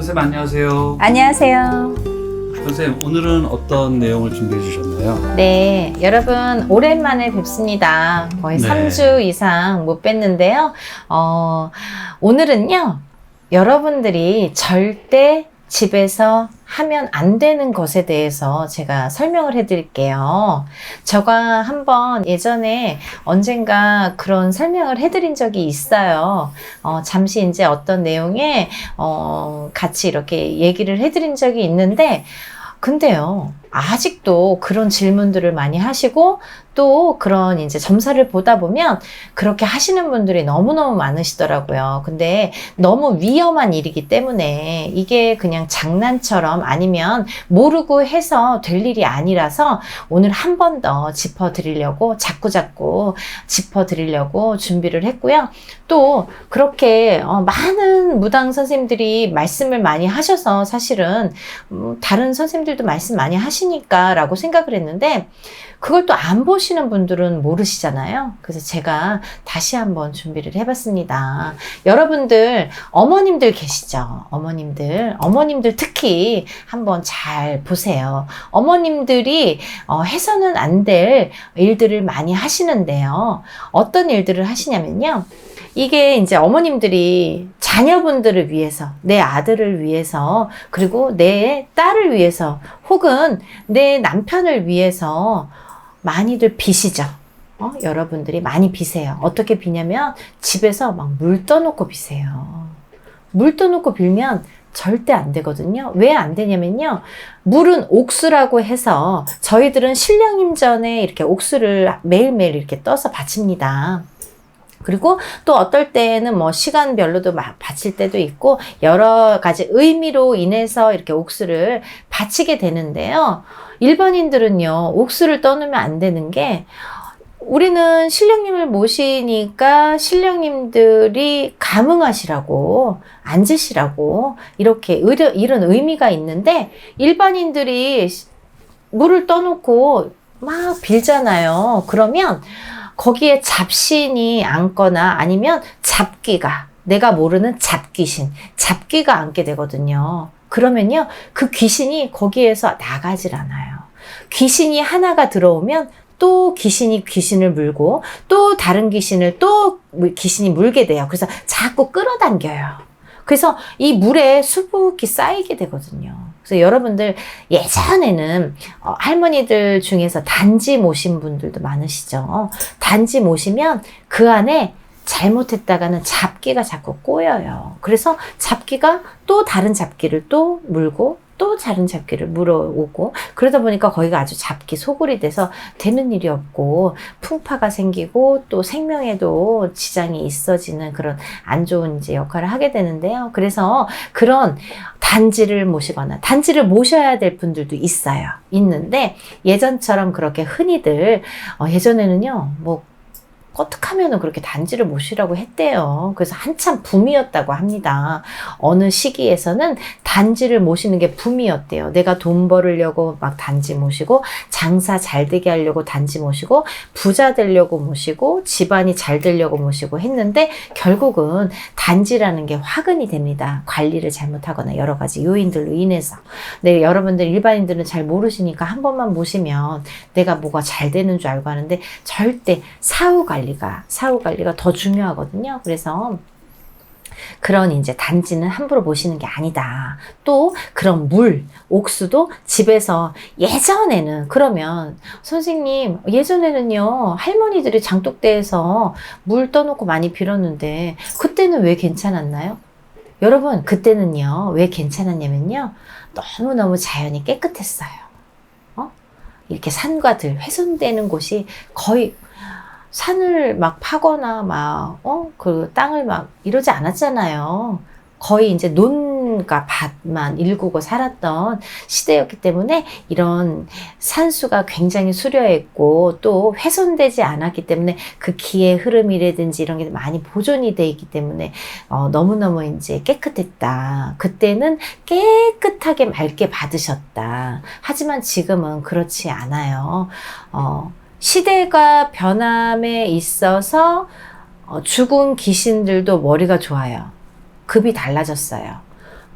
선생님 안녕하세요. 안녕하세요. 선생님 오늘은 어떤 내용을 준비해 주셨나요? 네, 여러분 오랜만에 뵙습니다. 거의 네. 3주 이상 못 뵀는데요. 오늘은요, 여러분들이 절대 집에서 하면 안 되는 것에 대해서 제가 설명을 해드릴게요. 제가 한번 예전에 언젠가 그런 설명을 해드린 적이 있어요. 잠시 이제 어떤 내용에 같이 이렇게 얘기를 해드린 적이 있는데, 근데요, 아직도 그런 질문들을 많이 하시고 또 그런 이제 점사를 보다 보면 그렇게 하시는 분들이 너무너무 많으시더라고요. 근데 너무 위험한 일이기 때문에 이게 그냥 장난처럼 아니면 모르고 해서 될 일이 아니라서 오늘 한 번 더 짚어드리려고 자꾸 짚어드리려고 준비를 했고요. 또 그렇게 많은 무당 선생님들이 말씀을 많이 하셔서 사실은 다른 선생님들도 말씀 많이 하시니까 라고 생각을 했는데 그걸 또 안 보시는 분들은 모르시잖아요. 그래서 제가 다시 한번 준비를 해봤습니다. 여러분들 어머님들 계시죠? 어머님들 특히 한번 잘 보세요. 어머님들이 해서는 안 될 일들을 많이 하시는데요. 어떤 일들을 하시냐면요. 이게 이제 어머님들이 자녀분들을 위해서, 내 아들을 위해서, 그리고 내 딸을 위해서, 혹은 내 남편을 위해서 많이들 비시죠. 여러분들이 많이 비세요. 어떻게 비냐면 집에서 막 물 떠놓고 비세요. 물 떠놓고 빌면 절대 안 되거든요. 왜 안 되냐면요. 물은 옥수라고 해서 저희들은 신령임전에 이렇게 옥수를 매일매일 이렇게 떠서 바칩니다. 그리고 또 어떨 때는 뭐 시간별로도 바칠 때도 있고 여러 가지 의미로 인해서 이렇게 옥수를 바치게 되는데요. 일반인들은요, 옥수를 떠놓으면 안 되는 게 우리는 신령님을 모시니까 신령님들이 감응하시라고, 앉으시라고 이렇게 이런 의미가 있는데 일반인들이 물을 떠놓고 막 빌잖아요. 그러면 거기에 잡신이 앉거나 아니면 잡귀가, 내가 모르는 잡귀가 앉게 되거든요. 그러면요, 그 귀신이 거기에서 나가질 않아요. 귀신이 하나가 들어오면 또 귀신을 물고 또 다른 귀신을 또 귀신이 물게 돼요. 그래서 자꾸 끌어당겨요. 그래서 이 물에 수북이 쌓이게 되거든요. 그래서 여러분들 예전에는 할머니들 중에서 단지 모신 분들도 많으시죠. 단지 모시면 그 안에 잘못했다가는 잡귀가 자꾸 꼬여요. 그래서 잡귀가 또 다른 잡귀를 또 물고 또 다른 잡귀를 물어오고 그러다 보니까 거기가 아주 잡귀 소굴이 돼서 되는 일이 없고 풍파가 생기고 또 생명에도 지장이 있어지는 그런 안 좋은 이제 역할을 하게 되는데요. 그래서 그런 단지를 모시거나 단지를 모셔야 될 분들도 있는데 예전처럼 그렇게 흔히들 예전에는요 뭐 꺼뜩하면은 그렇게 단지를 모시라고 했대요. 그래서 한참 붐이었다고 합니다. 어느 시기에서는 단지를 모시는 게 붐이었대요. 내가 돈 벌으려고 막 단지 모시고 장사 잘 되게 하려고 단지 모시고 부자 되려고 모시고 집안이 잘 되려고 모시고 했는데 결국은 단지라는 게 화근이 됩니다. 관리를 잘못하거나 여러 가지 요인들로 인해서. 네, 여러분들 일반인들은 잘 모르시니까 한 번만 모시면 내가 뭐가 잘 되는 줄 알고 하는데 절대 사후 관리가 더 중요하거든요. 그래서 그런 이제 단지는 함부로 모시는 게 아니다. 또 그런 물, 옥수도 집에서 예전에는 그러면 선생님 예전에는요 할머니들이 장독대에서 물 떠놓고 많이 빌었는데 그때는 왜 괜찮았나요? 여러분 그때는요 왜 괜찮았냐면요 너무너무 자연이 깨끗했어요. 이렇게 산과 들 훼손되는 곳이 거의 산을 막 파거나 그 땅을 막 이러지 않았잖아요. 거의 이제 논과 밭만 일구고 살았던 시대였기 때문에 이런 산수가 굉장히 수려했고 또 훼손되지 않았기 때문에 그 기의 흐름이라든지 이런 게 많이 보존이 돼 있기 때문에 너무너무 이제 깨끗했다. 그때는 깨끗하게 맑게 받으셨다. 하지만 지금은 그렇지 않아요. 시대가 변함에 있어서 죽은 귀신들도 머리가 좋아요. 급이 달라졌어요.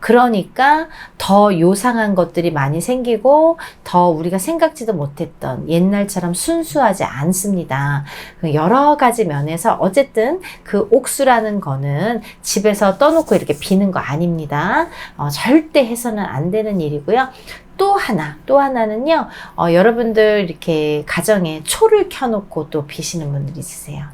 그러니까 더 요상한 것들이 많이 생기고 더 우리가 생각지도 못했던 옛날처럼 순수하지 않습니다. 여러 가지 면에서 어쨌든 그 옥수라는 거는 집에서 떠놓고 이렇게 비는 거 아닙니다. 절대 해서는 안 되는 일이고요. 또 하나는요, 여러분들 이렇게 가정에 초를 켜놓고 또 비시는 분들이 있으세요.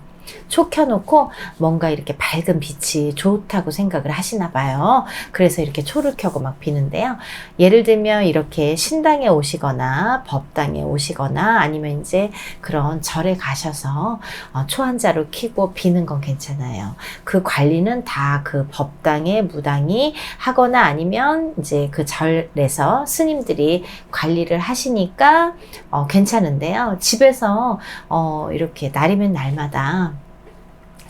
초 켜놓고 뭔가 이렇게 밝은 빛이 좋다고 생각을 하시나 봐요. 그래서 이렇게 초를 켜고 막 비는데요. 예를 들면 이렇게 신당에 오시거나 법당에 오시거나 아니면 이제 그런 절에 가셔서 초 한 자루 켜고 비는 건 괜찮아요. 그 관리는 다 그 법당에 무당이 하거나 아니면 이제 그 절에서 스님들이 관리를 하시니까 괜찮은데요. 집에서 이렇게 날이면 날마다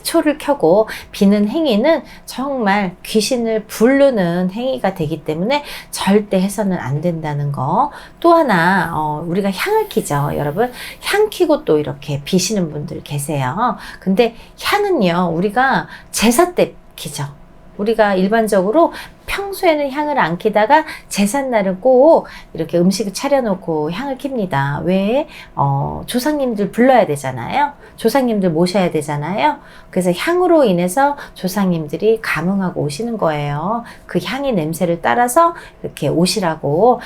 초를 켜고 비는 행위는 정말 귀신을 부르는 행위가 되기 때문에 절대 해서는 안 된다는 거. 또 하나 우리가 향을 켜죠. 여러분 향 켜고 또 이렇게 비시는 분들 계세요. 근데 향은요 우리가 제사 때 켜죠. 우리가 일반적으로 평소에는 향을 안 켜다가 제삿날은 꼭 이렇게 음식을 차려놓고 향을 켭니다. 왜? 조상님들 불러야 되잖아요. 조상님들 모셔야 되잖아요. 그래서 향으로 인해서 조상님들이 감흥하고 오시는 거예요. 그 향의 냄새를 따라서 이렇게 오시라고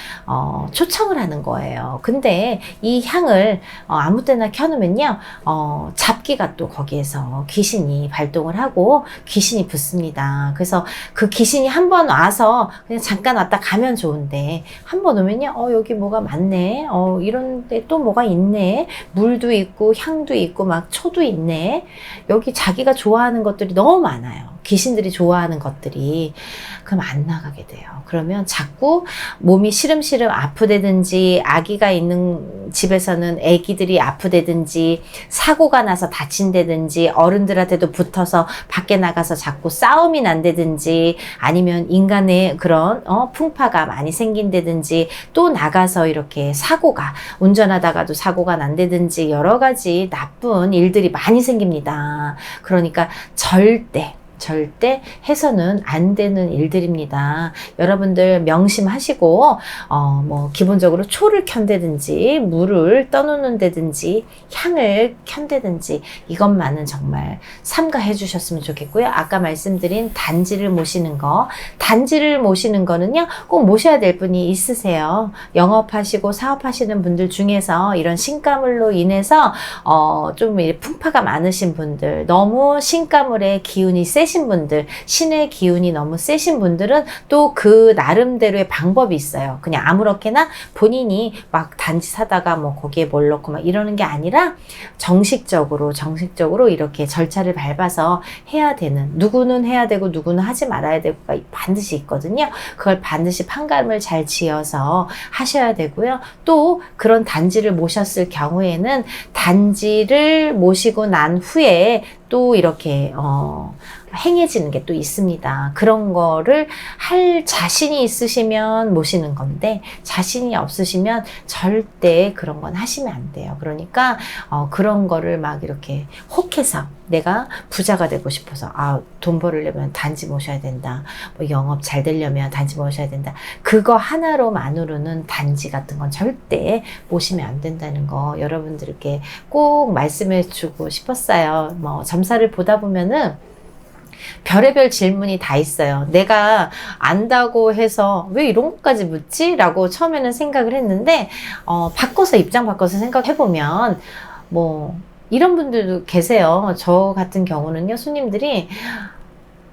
초청을 하는 거예요. 근데 이 향을 아무 때나 켜놓으면요. 잡기가 또 거기에서 귀신이 발동을 하고 귀신이 붙습니다. 그래서 그 귀신이 한번 와서 그냥 잠깐 왔다 가면 좋은데 한 번 오면요 여기 뭐가 많네 이런 데 또 뭐가 있네 물도 있고 향도 있고 막 초도 있네 여기 자기가 좋아하는 것들이 너무 많아요. 귀신들이 좋아하는 것들이 그럼 안 나가게 돼요. 그러면 자꾸 몸이 시름시름 아프다든지 아기가 있는 집에서는 아기들이 아프다든지 사고가 나서 다친다든지 어른들한테도 붙어서 밖에 나가서 자꾸 싸움이 난다든지 아니면 인간의 그런 풍파가 많이 생긴다든지 또 나가서 이렇게 사고가 운전하다가도 사고가 난다든지 여러 가지 나쁜 일들이 많이 생깁니다. 그러니까 절대 해서는 안 되는 일들입니다. 여러분들 명심하시고 뭐 기본적으로 초를 켠다든지 물을 떠놓는다든지 향을 켠다든지 이것만은 정말 삼가해 주셨으면 좋겠고요. 아까 말씀드린 단지를 모시는 거는요 꼭 모셔야 될 분이 있으세요. 영업하시고 사업하시는 분들 중에서 이런 신가물로 인해서 좀 풍파가 많으신 분들, 너무 신가물의 기운이 세신 분들, 신의 기운이 너무 세신 분들은 또 그 나름대로의 방법이 있어요. 그냥 아무렇게나 본인이 막 단지 사다가 뭐 거기에 뭘 넣고 막 이러는 게 아니라 정식적으로 이렇게 절차를 밟아서 해야 되는, 누구는 해야 되고 누구는 하지 말아야 되고가 반드시 있거든요. 그걸 반드시 판가름을 잘 지어서 하셔야 되고요. 또 그런 단지를 모셨을 경우에는 단지를 모시고 난 후에 또 이렇게 행해지는 게 또 있습니다. 그런 거를 할 자신이 있으시면 모시는 건데 자신이 없으시면 절대 그런 건 하시면 안 돼요. 그러니까 그런 거를 막 이렇게 혹해서 내가 부자가 되고 싶어서 돈 벌으려면 단지 모셔야 된다. 뭐 영업 잘 되려면 단지 모셔야 된다. 그거 하나로만으로는 단지 같은 건 절대 모시면 안 된다는 거 여러분들께 꼭 말씀해 주고 싶었어요. 뭐 점사를 보다 보면은 별의별 질문이 다 있어요. 내가 안다고 해서 왜 이런 것까지 묻지? 라고 처음에는 생각을 했는데 입장 바꿔서 생각해보면 뭐 이런 분들도 계세요. 저 같은 경우는요, 손님들이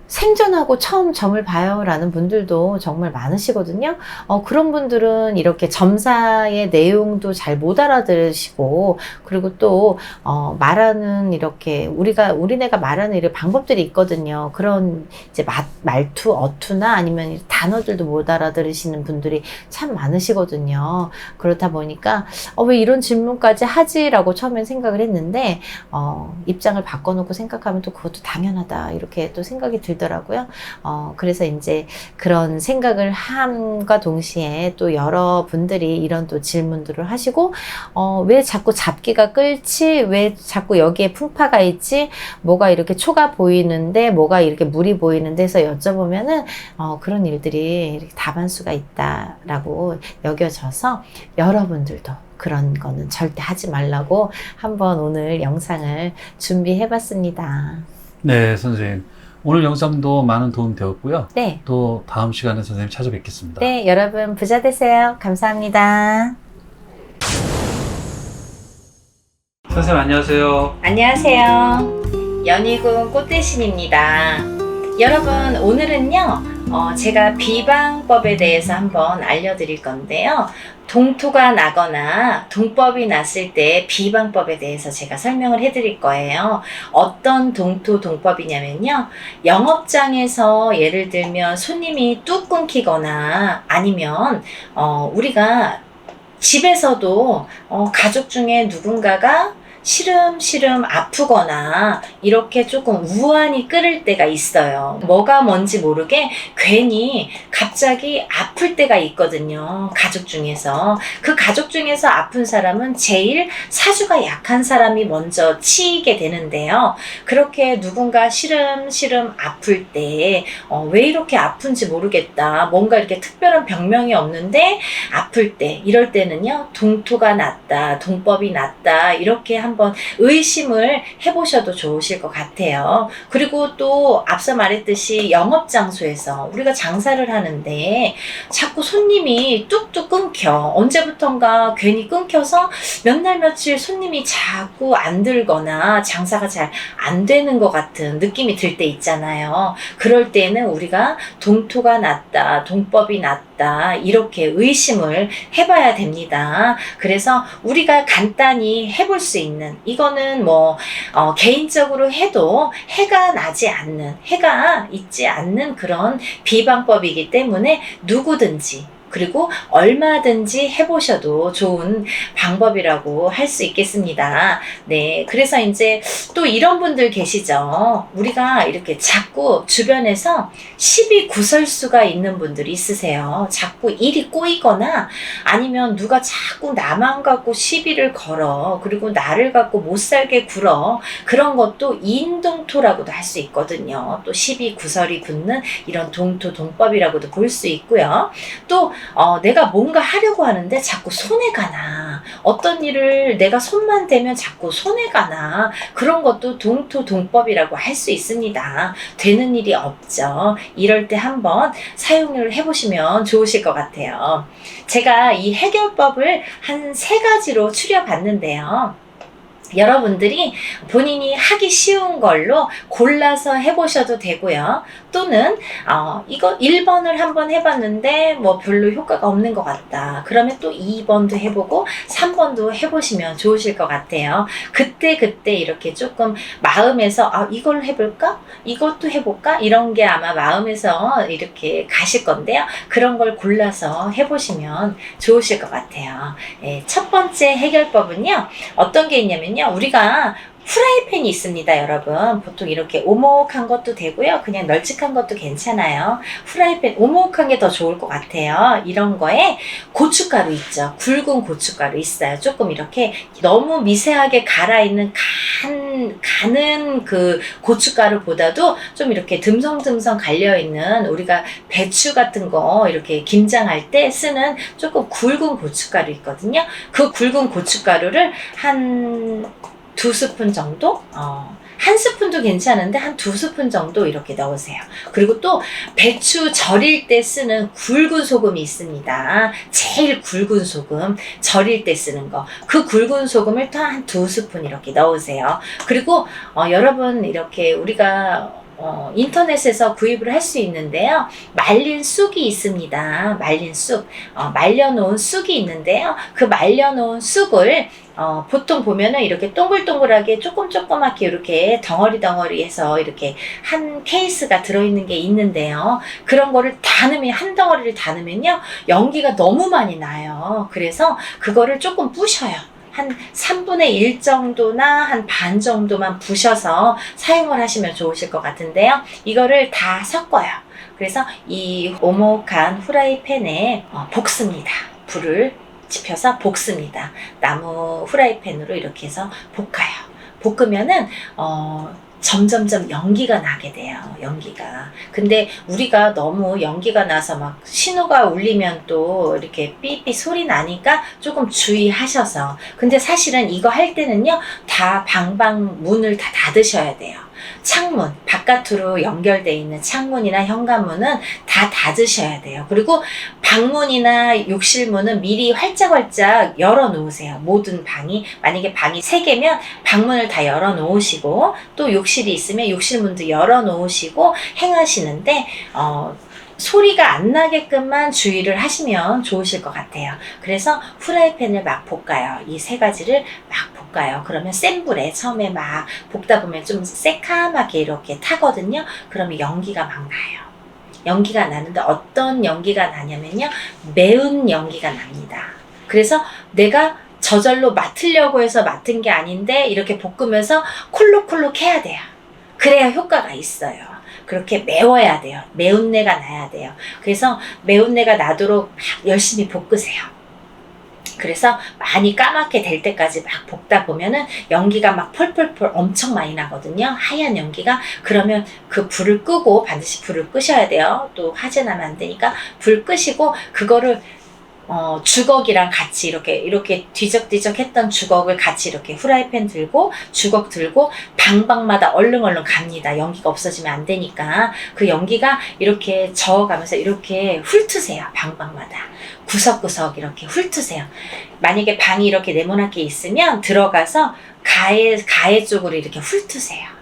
생전하고 처음 점을 봐요 라는 분들도 정말 많으시거든요. 그런 분들은 이렇게 점사의 내용도 잘 못 알아들으시고, 그리고 또 말하는 이렇게 우리네가 말하는 이런 방법들이 있거든요. 그런 이제 말투, 어투나 아니면 단어들도 못 알아들으시는 분들이 참 많으시거든요. 그렇다 보니까 왜 이런 질문까지 하지라고 처음엔 생각을 했는데 입장을 바꿔놓고 생각하면 또 그것도 당연하다 이렇게 또 생각이 들더라고요. 있더라고요. 그래서 이제 그런 생각을 함과 동시에 또 여러분들이 이런 또 질문들을 하시고, 왜 자꾸 잡기가 끓지? 왜 자꾸 여기에 풍파가 있지? 뭐가 이렇게 초가 보이는데, 뭐가 이렇게 물이 보이는데 해서 여쭤보면은, 그런 일들이 이렇게 다반수가 있다라고 여겨져서 여러분들도 그런 거는 절대 하지 말라고 한번 오늘 영상을 준비해 봤습니다. 네, 선생님. 오늘 영상도 많은 도움 되었고요. 네. 또 다음 시간에 선생님 찾아뵙겠습니다. 네, 여러분 부자 되세요. 감사합니다. 선생님 안녕하세요. 안녕하세요. 연희군 꽃대신입니다. 여러분, 오늘은요, 제가 비방법에 대해서 한번 알려드릴 건데요. 동토가 나거나 동법이 났을 때 비방법에 대해서 제가 설명을 해드릴 거예요. 어떤 동토, 동법이냐면요. 영업장에서 예를 들면 손님이 뚝 끊기거나 아니면 우리가 집에서도 가족 중에 누군가가 시름시름 아프거나 이렇게 조금 우환이 끓을 때가 있어요. 뭐가 뭔지 모르게 괜히 갑자기 아플 때가 있거든요. 가족 중에서. 그 가족 중에서 아픈 사람은 제일 사주가 약한 사람이 먼저 치이게 되는데요. 그렇게 누군가 시름시름 아플 때 왜 이렇게 아픈지 모르겠다. 뭔가 이렇게 특별한 병명이 없는데 아플 때, 이럴 때는요. 동토가 났다, 동법이 났다, 이렇게 한번 의심을 해보셔도 좋으실 것 같아요. 그리고 또 앞서 말했듯이 영업장소에서 우리가 장사를 하는데 자꾸 손님이 뚝뚝 끊겨. 언제부턴가 괜히 끊겨서 몇 날 며칠 손님이 자꾸 안 들거나 장사가 잘 안 되는 것 같은 느낌이 들 때 있잖아요. 그럴 때는 우리가 동토가 났다, 동법이 났다, 이렇게 의심을 해봐야 됩니다. 그래서 우리가 간단히 해볼 수 있는, 이거는 개인적으로 해도 해가 나지 않는, 해가 있지 않는 그런 비방법이기 때문에 누구든지, 그리고 얼마든지 해보셔도 좋은 방법이라고 할 수 있겠습니다. 네. 그래서 이제 또 이런 분들 계시죠. 우리가 이렇게 자꾸 주변에서 시비 구설수가 있는 분들이 있으세요. 자꾸 일이 꼬이거나 아니면 누가 자꾸 나만 갖고 시비를 걸어. 그리고 나를 갖고 못 살게 굴어. 그런 것도 인동토라고도 할 수 있거든요. 또 시비 구설이 붙는 이런 동토, 동법이라고도 볼 수 있고요. 또 내가 뭔가 하려고 하는데 자꾸 손해가 나. 어떤 일을 내가 손만 대면 자꾸 손해가 나. 그런 것도 동토, 동법이라고 할 수 있습니다. 되는 일이 없죠. 이럴 때 한번 사용을 해보시면 좋으실 것 같아요. 제가 이 해결법을 한 3가지로 추려봤는데요. 여러분들이 본인이 하기 쉬운 걸로 골라서 해보셔도 되고요. 또는 이거 1번을 한번 해봤는데 별로 효과가 없는 것 같다. 그러면 또 2번도 해보고 3번도 해보시면 좋으실 것 같아요. 그때 이렇게 조금 마음에서 이걸 해볼까? 이것도 해볼까? 이런 게 아마 마음에서 이렇게 가실 건데요. 그런 걸 골라서 해보시면 좋으실 것 같아요. 첫 번째 해결법은요. 어떤 게 있냐면요. 우리가 프라이팬이 있습니다, 여러분. 보통 이렇게 오목한 것도 되고요. 그냥 널찍한 것도 괜찮아요. 프라이팬 오목한 게 더 좋을 것 같아요. 이런 거에 고춧가루 있죠. 굵은 고춧가루 있어요. 조금 이렇게 너무 미세하게 갈아있는 가는 그 고춧가루보다도 좀 이렇게 듬성듬성 갈려있는, 우리가 배추 같은 거 이렇게 김장할 때 쓰는 조금 굵은 고춧가루 있거든요. 그 굵은 고춧가루를 한 2스푼 정도? 1스푼도 괜찮은데 한 2스푼 정도 이렇게 넣으세요. 그리고 또 배추 절일 때 쓰는 굵은 소금이 있습니다. 제일 굵은 소금, 절일 때 쓰는 거. 그 굵은 소금을 또 한 2스푼 이렇게 넣으세요. 그리고 여러분 이렇게 우리가 인터넷에서 구입을 할 수 있는데요. 말린 쑥이 있습니다. 말린 쑥. 말려놓은 쑥이 있는데요. 그 말려놓은 쑥을 보통 보면은 이렇게 동글동글하게 조그맣게 이렇게 덩어리 해서 이렇게 한 케이스가 들어있는 게 있는데요. 그런 거를 한 덩어리를 다 넣으면요. 연기가 너무 많이 나요. 그래서 그거를 조금 부셔요. 한 3분의 1 정도나 한 반 정도만 부셔서 사용을 하시면 좋으실 것 같은데요. 이거를 다 섞어요. 그래서 이 오목한 후라이팬에 볶습니다. 불을 지펴서 볶습니다. 나무 후라이팬으로 이렇게 해서 볶아요. 볶으면은 점점점 연기가 나게 돼요. 연기가. 근데 우리가 너무 연기가 나서 막 신호가 울리면 또 이렇게 삐삐 소리 나니까 조금 주의하셔서. 근데 사실은 이거 할 때는요, 다 방방 문을 다 닫으셔야 돼요. 창문, 바깥으로 연결되어 있는 창문이나 현관문은 다 닫으셔야 돼요. 그리고 방문이나 욕실문은 미리 활짝활짝 열어 놓으세요. 모든 방이, 만약에 방이 3개면 방문을 다 열어 놓으시고, 또 욕실이 있으면 욕실문도 열어 놓으시고 행하시는데, 소리가 안 나게끔만 주의를 하시면 좋으실 것 같아요. 그래서 후라이팬을 막 볶아요. 이 3가지를 막 볶아요. 그러면 센 불에 처음에 막 볶다 보면 좀 새카맣게 이렇게 타거든요. 그러면 연기가 막 나요. 연기가 나는데 어떤 연기가 나냐면요, 매운 연기가 납니다. 그래서 내가 저절로 맡으려고 해서 맡은 게 아닌데 이렇게 볶으면서 콜록콜록 해야 돼요. 그래야 효과가 있어요. 그렇게 매워야 돼요. 매운내가 나야 돼요. 그래서 매운내가 나도록 막 열심히 볶으세요. 그래서 많이 까맣게 될 때까지 막 볶다 보면은 연기가 막 펄펄펄 엄청 많이 나거든요. 하얀 연기가. 그러면 그 불을 끄고, 반드시 불을 끄셔야 돼요. 또 화재 나면 안 되니까 불 끄시고, 그거를 주걱이랑 같이 이렇게 뒤적뒤적 했던 주걱을 같이 이렇게 후라이팬 들고, 주걱 들고, 방방마다 얼른얼른 갑니다. 연기가 없어지면 안 되니까. 그 연기가 이렇게 저어가면서 이렇게 훑으세요. 방방마다. 구석구석 이렇게 훑으세요. 만약에 방이 이렇게 네모나게 있으면 들어가서 가해 쪽으로 이렇게 훑으세요.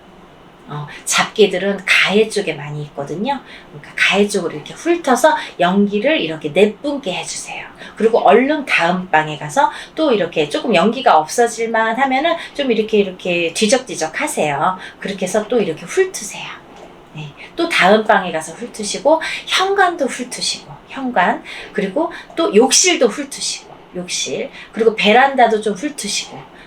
잡기들은 가해 쪽에 많이 있거든요. 그러니까 가해 쪽으로 이렇게 훑어서 연기를 이렇게 내뿜게 해주세요. 그리고 얼른 다음 방에 가서 또 이렇게 조금 연기가 없어질만 하면은 좀 이렇게 뒤적뒤적 하세요. 그렇게 해서 또 이렇게 훑으세요. 네. 또 다음 방에 가서 훑으시고, 현관도 훑으시고, 현관, 그리고 또 욕실도 훑으시고, 욕실, 그리고 베란다도 좀 훑으시고,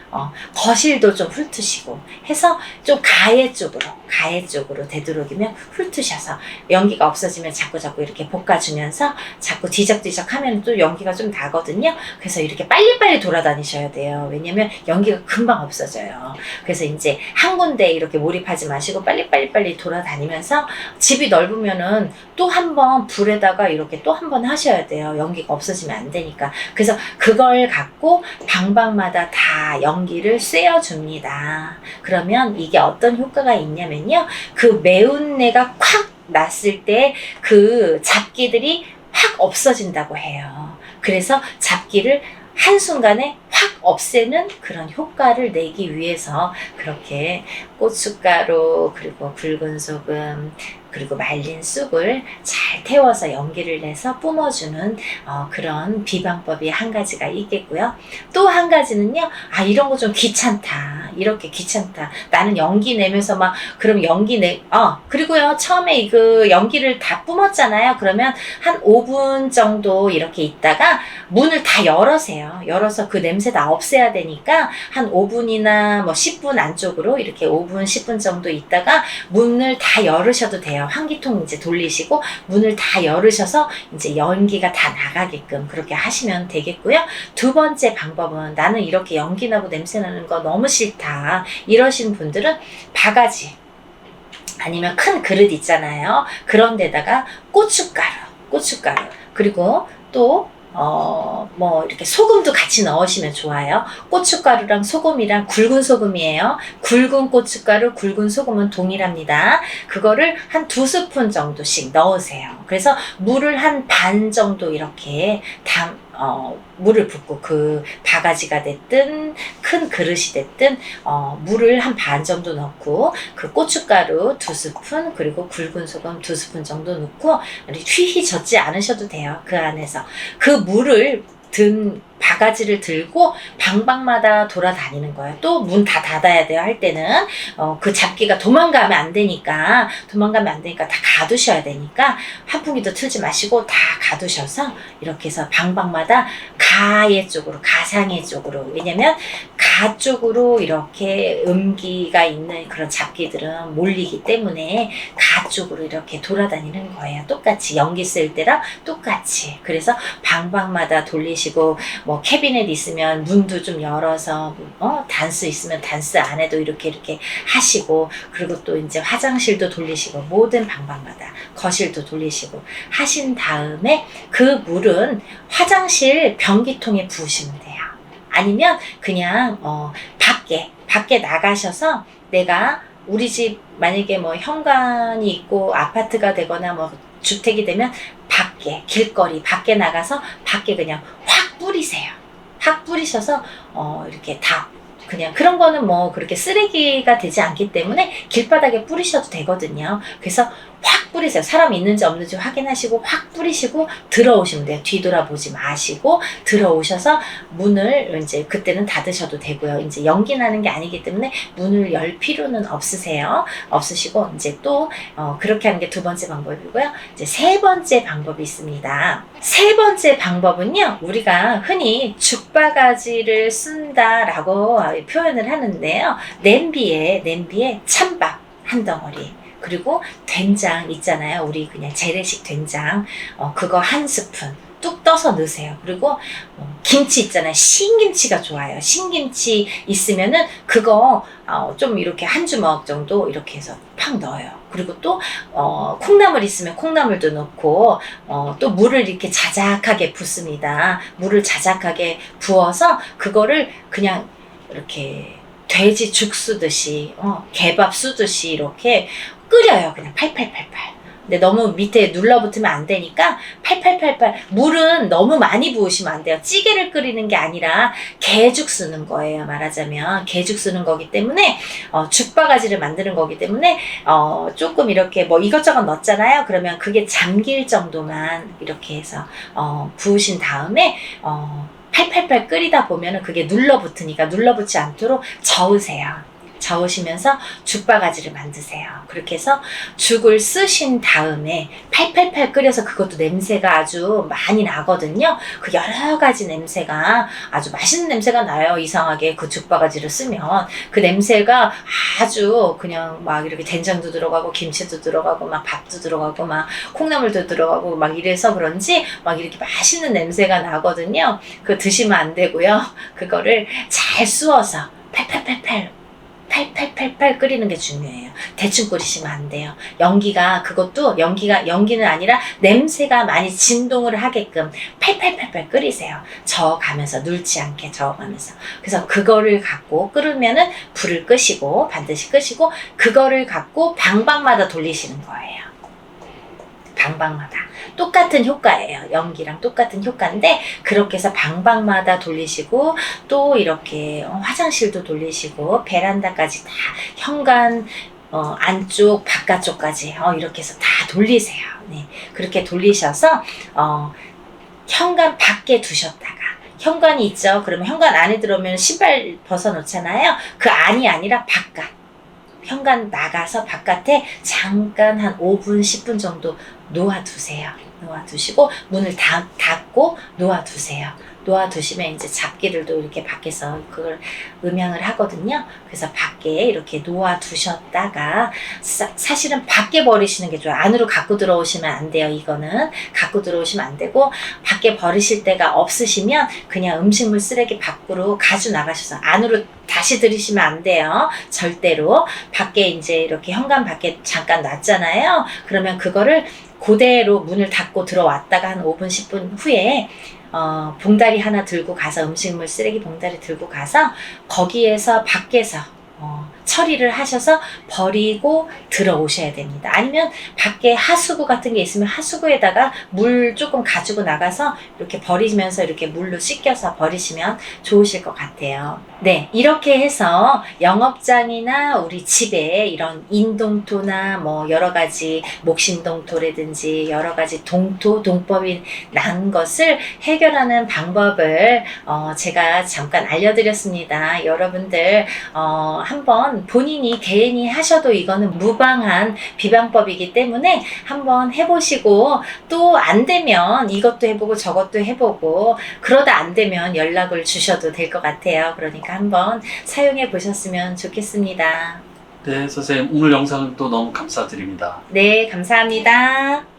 거실도 좀 훑으시고 해서 좀 가해 쪽으로 되도록이면 훑으셔서 연기가 없어지면 자꾸 이렇게 볶아주면서 자꾸 뒤적뒤적 하면 또 연기가 좀 나거든요. 그래서 이렇게 빨리빨리 돌아다니셔야 돼요. 왜냐면 연기가 금방 없어져요. 그래서 이제 한 군데 이렇게 몰입하지 마시고 빨리 돌아다니면서, 집이 넓으면은 또 한 번 불에다가 이렇게 또 한 번 하셔야 돼요. 연기가 없어지면 안 되니까. 그래서 그걸 갖고 방방마다 다 연기를 쐬어줍니다. 그러면 이게 어떤 효과가 있냐면요, 그 매운내가 콱 났을 때 그 잡기들이 확 없어진다고 해요. 그래서 잡기를 한순간에 확 없애는 그런 효과를 내기 위해서 그렇게 고춧가루, 그리고 굵은 소금, 그리고 말린 쑥을 잘 태워서 연기를 내서 뿜어주는 그런 비방법이 한 가지가 있겠고요. 또 한 가지는요, 이런 거 좀 귀찮다. 이렇게 귀찮다. 나는 연기 내면서 막, 그럼 그리고요, 처음에 그 연기를 다 뿜었잖아요. 그러면 한 5분 정도 이렇게 있다가 문을 다 열어서 그 냄새 다 없애야 되니까 한 5분이나 뭐 10분 안쪽으로 이렇게 5분, 10분 정도 있다가 문을 다 열으셔도 돼요. 환기통 이제 돌리시고 문을 다 열으셔서 이제 연기가 다 나가게끔 그렇게 하시면 되겠고요. 두 번째 방법은, 나는 이렇게 연기 나고 냄새 나는 거 너무 싫다 이러신 분들은 바가지 아니면 큰 그릇 있잖아요. 그런 데다가 고춧가루, 그리고 또 뭐 이렇게 소금도 같이 넣으시면 좋아요. 고춧가루랑 소금이랑 굵은 소금이에요. 굵은 고춧가루, 굵은 소금은 동일합니다. 그거를 한 2스푼 정도씩 넣으세요. 그래서 물을 한 반 정도 이렇게 물을 붓고, 그 바가지가 됐든 큰 그릇이 됐든 물을 한 반 정도 넣고, 그 고춧가루 2스푼, 그리고 굵은 소금 2스푼 정도 넣고 휘휘 젓지 않으셔도 돼요. 그 안에서 그 물을 든 바가지를 들고 방방마다 돌아다니는 거예요. 또 문 다 닫아야 돼요. 할 때는 그 잡기가 도망가면 안 되니까 다 가두셔야 되니까 환풍기도 틀지 마시고 다 가두셔서 이렇게 해서 방방마다 가의 쪽으로, 가상의 쪽으로, 왜냐면 가 쪽으로 이렇게 음기가 있는 그런 잡기들은 몰리기 때문에 가 쪽으로 이렇게 돌아다니는 거예요. 똑같이 연기 쓸 때랑 똑같이. 그래서 방방마다 돌리시고, 뭐 캐비넷 있으면 문도 좀 열어서 단스 있으면 단스 안에도 이렇게 하시고, 그리고 또 이제 화장실도 돌리시고, 모든 방방마다 거실도 돌리시고 하신 다음에 그 물은 화장실 변기통에 부으시면 돼요. 아니면 그냥 밖에 나가셔서, 내가 우리 집 만약에 뭐 현관이 있고 아파트가 되거나 뭐 주택이 되면 밖에, 길거리 밖에 나가서 밖에 그냥 확 뿌리세요. 확 뿌리셔서 이렇게 다, 그냥 그런 거는 뭐 그렇게 쓰레기가 되지 않기 때문에 길바닥에 뿌리셔도 되거든요. 그래서 확 뿌리세요. 사람이 있는지 없는지 확인하시고 확 뿌리시고 들어오시면 돼요. 뒤돌아보지 마시고 들어오셔서 문을 이제 그때는 닫으셔도 되고요. 이제 연기 나는 게 아니기 때문에 문을 열 필요는 없으시고 이제 또 그렇게 하는 게 두 번째 방법이고요. 이제 세 번째 방법이 있습니다. 세 번째 방법은요, 우리가 흔히 죽바가지를 쓴다라고 표현을 하는데요. 냄비에 찬밥 한 덩어리, 그리고 된장 있잖아요. 우리 그냥 재래식 된장, 그거 한 스푼 뚝 떠서 넣으세요. 그리고 김치 있잖아요. 신김치가 좋아요. 신김치 있으면은 그거 좀 이렇게 한 주먹 정도 이렇게 해서 팍 넣어요. 그리고 또 콩나물 있으면 콩나물도 넣고, 또 물을 이렇게 자작하게 붓습니다. 물을 자작하게 부어서 그거를 그냥 이렇게 돼지 죽 쓰듯이, 개밥 쓰듯이 이렇게 끓여요. 그냥 팔팔팔팔. 근데 너무 밑에 눌러붙으면 안 되니까 팔팔팔팔. 물은 너무 많이 부으시면 안 돼요. 찌개를 끓이는 게 아니라 개죽 쓰는 거예요. 말하자면 개죽 쓰는 거기 때문에, 죽바가지를 만드는 거기 때문에 조금 이렇게 뭐 이것저것 넣었잖아요. 그러면 그게 잠길 정도만 이렇게 해서 부으신 다음에 팔팔팔 끓이다 보면은 그게 눌러붙으니까 눌러붙지 않도록 저으세요. 저으시면서 죽바가지를 만드세요. 그렇게 해서 죽을 쓰신 다음에 팔팔팔 끓여서, 그것도 냄새가 아주 많이 나거든요. 그 여러 가지 냄새가, 아주 맛있는 냄새가 나요. 이상하게 그 죽바가지를 쓰면 그 냄새가 아주 그냥 막 이렇게 된장도 들어가고 김치도 들어가고 막 밥도 들어가고 막 콩나물도 들어가고 막 이래서 그런지 막 이렇게 맛있는 냄새가 나거든요. 그거 드시면 안 되고요. 그거를 잘 쑤어서 팔팔팔 끓이는 게 중요해요. 대충 끓이시면 안 돼요. 연기는 아니라 냄새가 많이 진동을 하게끔 팔팔팔 끓이세요. 저어가면서, 눌지 않게 저어가면서. 그래서 그거를 갖고 끓으면은 불을 끄시고, 반드시 끄시고, 그거를 갖고 방방마다 돌리시는 거예요. 방방마다 똑같은 효과예요. 연기랑 똑같은 효과인데, 그렇게 해서 방방마다 돌리시고, 또 이렇게 화장실도 돌리시고, 베란다까지 다, 현관 안쪽 바깥쪽까지 이렇게 해서 다 돌리세요. 네, 그렇게 돌리셔서 현관 밖에 두셨다가, 현관이 있죠. 그러면 현관 안에 들어오면 신발 벗어놓잖아요. 그 안이 아니라 바깥, 현관 나가서 바깥에 잠깐 한 5분, 10분 정도 놓아두세요. 놓아두시고 문을 닫고 놓아두세요. 놓아두시면 이제 잡기들도 이렇게 밖에서 그걸 음향을 하거든요. 그래서 밖에 이렇게 놓아두셨다가, 사실은 밖에 버리시는 게 좋아요. 안으로 갖고 들어오시면 안 돼요. 이거는 갖고 들어오시면 안 되고, 밖에 버리실 데가 없으시면 그냥 음식물 쓰레기 밖으로 가져 나가셔서 안으로 다시 들이시면 안 돼요. 절대로. 밖에 이제 이렇게 현관 밖에 잠깐 놨잖아요. 그러면 그거를 그대로 문을 닫고 들어왔다가 한 5분, 10분 후에 봉다리 하나 들고 가서, 음식물 쓰레기 봉다리 들고 가서 거기에서 밖에서 처리를 하셔서 버리고 들어오셔야 됩니다. 아니면 밖에 하수구 같은 게 있으면 하수구에다가 물 조금 가지고 나가서 이렇게 버리면서 이렇게 물로 씻겨서 버리시면 좋으실 것 같아요. 네, 이렇게 해서 영업장이나 우리 집에 이런 인동토나 뭐 여러 가지 목신동토라든지 여러 가지 동법이 난 것을 해결하는 방법을 제가 잠깐 알려드렸습니다. 여러분들 한번 본인이 개인이 하셔도 이거는 무방한 비방법이기 때문에 한번 해보시고 또 안 되면 이것도 해보고 저것도 해보고 그러다 안 되면 연락을 주셔도 될 것 같아요. 그러니까 한번 사용해 보셨으면 좋겠습니다. 네, 선생님 오늘 영상은 또 너무 감사드립니다. 네, 감사합니다.